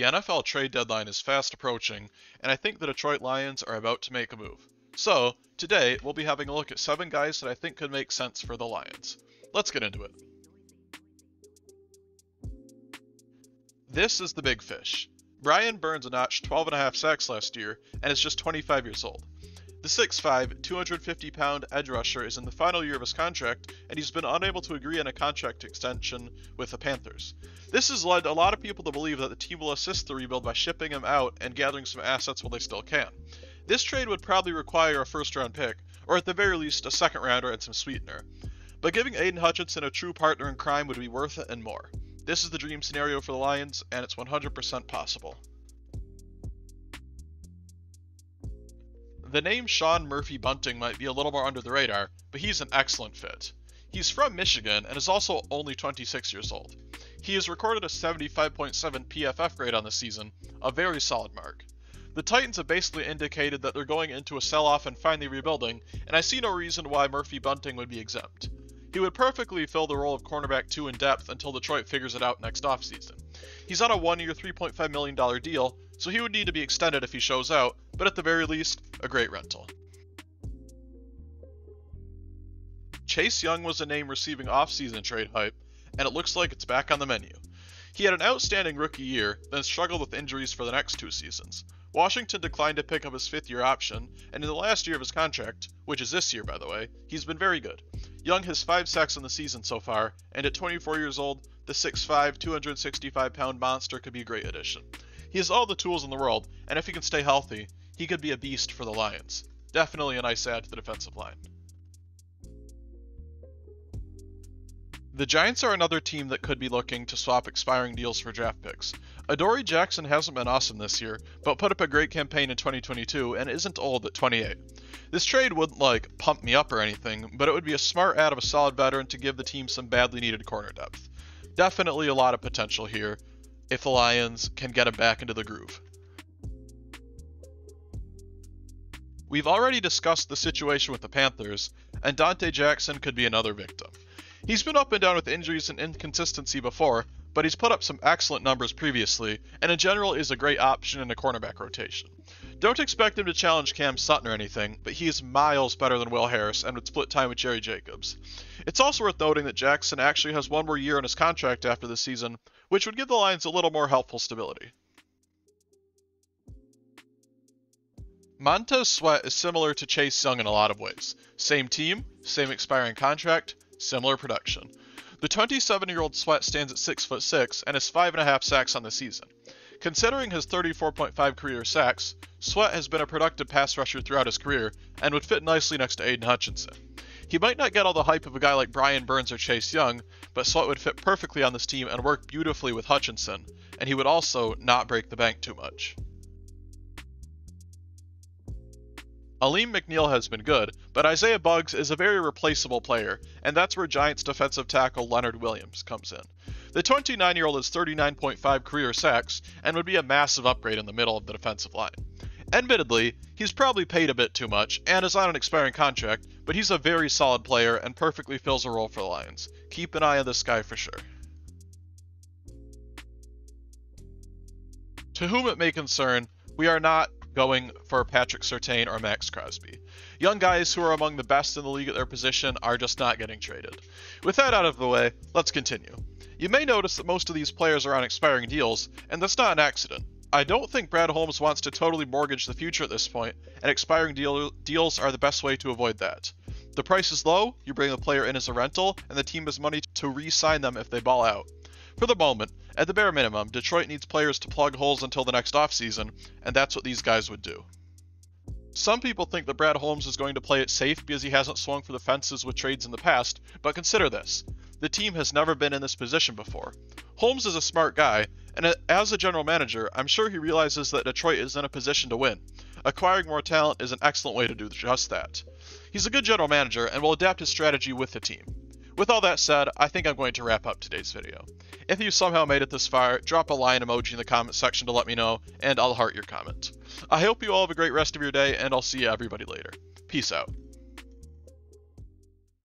The NFL trade deadline is fast approaching, and I think the Detroit Lions are about to make a move. So, today, we'll be having a look at 7 guys that I think could make sense for the Lions. Let's get into it. This is the big fish. Brian Burns notched 12.5 sacks last year, and is just 25 years old. The 6'5", 250-pound edge rusher is in the final year of his contract, and he's been unable to agree on a contract extension with the Panthers. This has led a lot of people to believe that the team will assist the rebuild by shipping him out and gathering some assets while they still can. This trade would probably require a first-round pick, or at the very least a second-rounder and some sweetener. But giving Aiden Hutchinson a true partner in crime would be worth it and more. This is the dream scenario for the Lions, and it's 100% possible. The name Sean Murphy Bunting might be a little more under the radar, but he's an excellent fit. He's from Michigan and is also only 26 years old. He has recorded a 75.7 PFF grade on the season, a very solid mark. The Titans have basically indicated that they're going into a sell-off and finally rebuilding, and I see no reason why Murphy Bunting would be exempt. He would perfectly fill the role of cornerback 2 in depth until Detroit figures it out next offseason. He's on a 1-year, $3.5 million deal, so he would need to be extended if he shows out, but at the very least, a great rental. Chase Young was a name receiving off-season trade hype, and it looks like it's back on the menu. He had an outstanding rookie year, then struggled with injuries for the next 2 seasons. Washington declined to pick up his 5th-year option, and in the last year of his contract, which is this year by the way, he's been very good. Young has 5 sacks in the season so far, and at 24 years old, the 6'5", 265-pound monster could be a great addition. He has all the tools in the world, and if he can stay healthy, he could be a beast for the Lions. Definitely a nice add to the defensive line. The Giants are another team that could be looking to swap expiring deals for draft picks. Adoree Jackson hasn't been awesome this year, but put up a great campaign in 2022 and isn't old at 28. This trade wouldn't pump me up or anything, but it would be a smart add of a solid veteran to give the team some badly needed corner depth. Definitely a lot of potential here, if the Lions can get him back into the groove. We've already discussed the situation with the Panthers, and Dante Jackson could be another victim. He's been up and down with injuries and inconsistency before, but he's put up some excellent numbers previously, and in general is a great option in a cornerback rotation. Don't expect him to challenge Cam Sutton or anything, but he is miles better than Will Harris and would split time with Jerry Jacobs. It's also worth noting that Jackson actually has 1 more year on his contract after this season, which would give the Lions a little more helpful stability. Montez Sweat is similar to Chase Young in a lot of ways. Same team, same expiring contract, similar production. The 27-year-old Sweat stands at 6'6" and has 5.5 sacks on the season. Considering his 34.5 career sacks, Sweat has been a productive pass rusher throughout his career and would fit nicely next to Aiden Hutchinson. He might not get all the hype of a guy like Brian Burns or Chase Young, but Sweat would fit perfectly on this team and work beautifully with Hutchinson, and he would also not break the bank too much. Aleem McNeil has been good, but Isaiah Buggs is a very replaceable player, and that's where Giants defensive tackle Leonard Williams comes in. The 29-year-old has 39.5 career sacks, and would be a massive upgrade in the middle of the defensive line. Admittedly, he's probably paid a bit too much, and is on an expiring contract, but he's a very solid player and perfectly fills a role for the Lions. Keep an eye on this guy for sure. To whom it may concern, we are not going for Patrick Surtain or Max Crosby. Young guys who are among the best in the league at their position are just not getting traded. With that out of the way, let's continue. You may notice that most of these players are on expiring deals, and that's not an accident. I don't think Brad Holmes wants to totally mortgage the future at this point, and expiring deals are the best way to avoid that. The price is low, you bring the player in as a rental, and the team has money to re-sign them if they ball out. For the moment, at the bare minimum, Detroit needs players to plug holes until the next offseason, and that's what these guys would do. Some people think that Brad Holmes is going to play it safe because he hasn't swung for the fences with trades in the past, but consider this. The team has never been in this position before. Holmes is a smart guy, and as a general manager, I'm sure he realizes that Detroit is in a position to win. Acquiring more talent is an excellent way to do just that. He's a good general manager and will adapt his strategy with the team. With all that said, I think I'm going to wrap up today's video. If you somehow made it this far, drop a lion emoji in the comment section to let me know, and I'll heart your comment. I hope you all have a great rest of your day, and I'll see everybody later. Peace out.